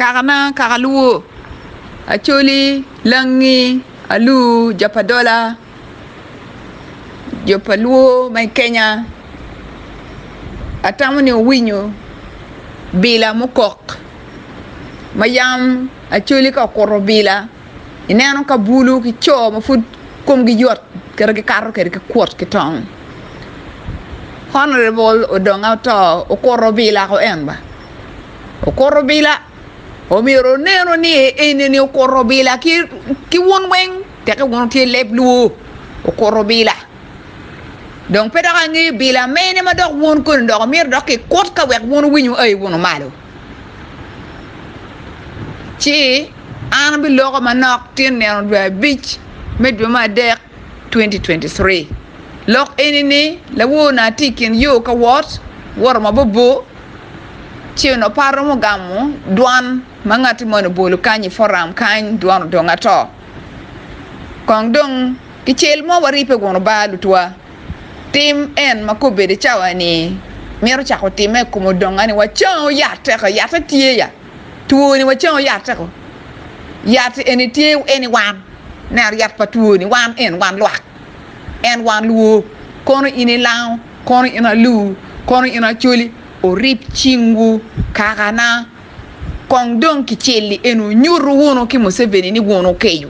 karana karaluo acholi langi alu japadola jopaluo mai Kenya atamuni winyo bila mukok mayam acholi ka korobila ineno ka bulu ki cho mafud kom gi yot kere ki karo kere ki kwot ki tong honorable odonga to okorobila ko enba okorobila omiro neno ni eneni okorobila ki won weng te ka won tie leblu okorobila donc pedaka ngi bila mene ma dok won ko ndok mir dok ki kwot ka wek won winyu ay won malo ci an bi logo manok tin ne do beach meddo ma dek 2023 lok enini la wona tikin yo ka wot wor ma bobo ci no paro mo gamu douane mangati mo no bolu kanyi foram kan douane do ngato kong dong ki chel mo wari pe gono balu twa tim en makobe de chawani mero chako time ko dongani wa chao yata ka yata tie ya tuoni wa chao yata ko yata eni tie eni wan na yat patuoni wan en wan lwak en wan luo kono ini law kono ina lu kono ina choli o rip chingu kakana kong dong ki cheli enu nyuru wono ki Museveni ni wono keyo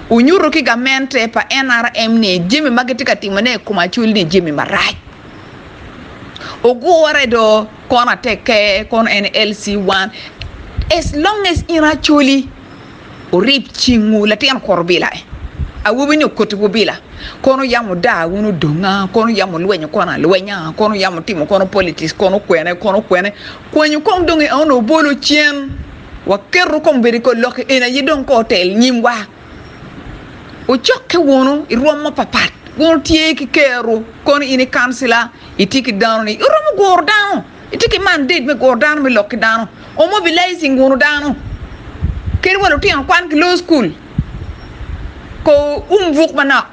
o nyuru ki gamente pa NRM ne jimi magatika timane kuma choli ne jimi marai o gore do kono teke kono NLC1 as long as ina choli o rip chingu la ten korbila a wubi ni kotu bila kono yamu da wono donga kono yamu lwenyo kono lwenya kono yamu timo kono politics kono kwene kwenyu kong dongi ono bolo chien wa kerro kong beri ko loke ena yidon ko hotel nyimwa o chokke wono iroma papat wono tie ki kero kono ini kansila itiki dano ni iroma gordano itiki mandate me gordano me loke dano o mobilizing wono dano keri walo tian kwan ki law school ko vuk mana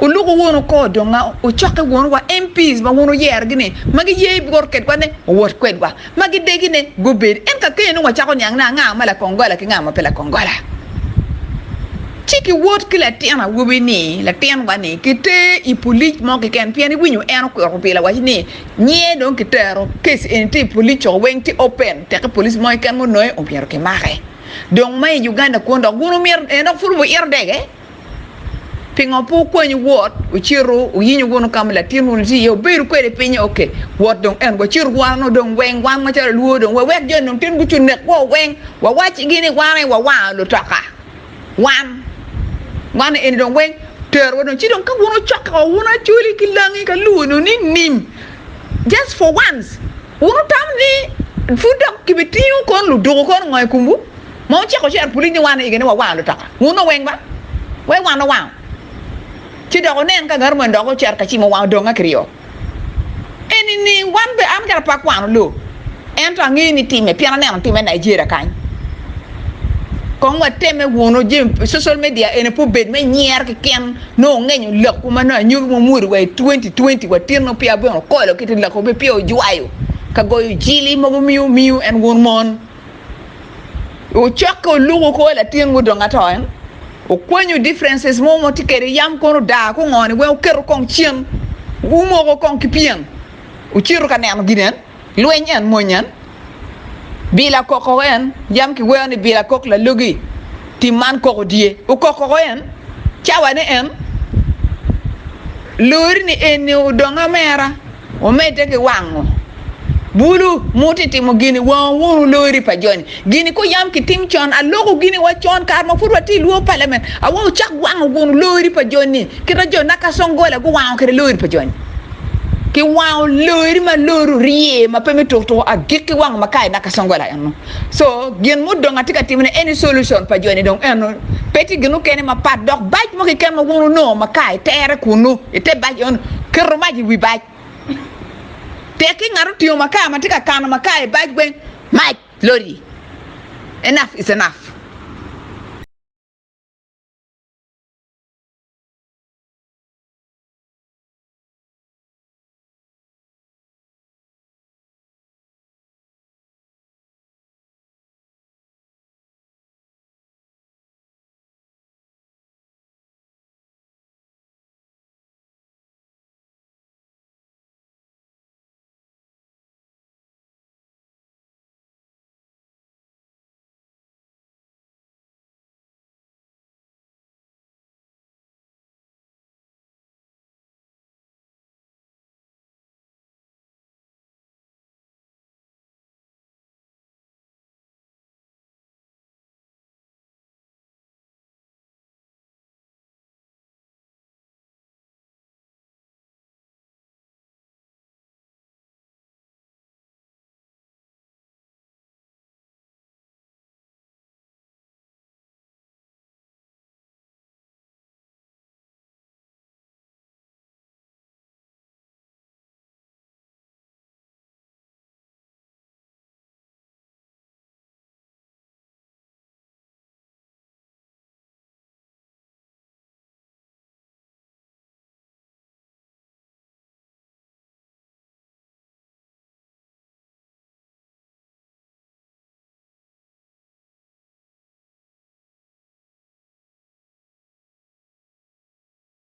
ulugo wono ko donga o chokke wono wa MPs ba wono yer gine magi ye bigor ket kwane wot kwedwa magi degine go bed en ka kene wa chako nyang na nga mala kongola ki nga ma pela kongola chiki wot ki la tiana wobi ni la tian wani kite i police mo ke ken piani winyu en ko ko pela wa ni nye don kitero case en ti police o wenti open te ka police mo ken mo noy o piero ke mare donc may Uganda ko ndo wono mer en do furu bo dege pingo po kwenye wot uchiro uyinyo gono kamla tinu nti yo beru kwele pinyo okay wot dong en go chiru wano dong weng wang ma chara luo dong wek jon dong tin guchu nek wo weng wa wachi gini wane wa lo taka wan en dong weng ter wo dong chidong ka wono chaka wono chuli kilangi ka luo no ni nim just for once wono tamni fudak kibitiyo kon lu dogo kon ngoy kumbu mo chako char pulini wane igene wa lo taka wono weng ba we wana wa ci do nen ka gar mo ndo cer ka ci mo wa do nga kriyo eni ni wan be am gar pa kwano lo ento ngi ni time piana nen time Nigeria kan ko wa teme wono jim social media ene po bed me nyer ke ken no ngenyu le kuma na nyu mo muri we 2020 wa tirno pia bo ko lo kiti la ko be pio juayo ka go jili mo miu en won mon o chako lugo ko la tingo do nga to en o kwenyu differences mo tikere yam kono da ko ngoni we kero kon chien umo ko kon kipien o chiru ka nem ginen lwenyen monyan bila koko en yam ki woni bila kok la logi ti man koko die o koko en chawane en lori ni en o donga mera o mete ke wango bulu mutiti mo gini wonu lori pa joni gini ko yam ki tim chon a logo gini wa chon kar ma furwa ti luo parliament a wo chak wango wonu lori pa joni ki rajo naka songola go wango kere lori pa joni ki wango lori ma loru rie ma peme to a gikki wango ma kai naka songola enno so gen mo donga tika timne any solution pa joni donc enno peti ginu kene ma pat dok baj mo ki ken ma wonu no ma kai tere kunu ite baj on kero maji wi baj teki ngaru tiyo makaa matika kana makaa baj ben Mike Lori enough is enough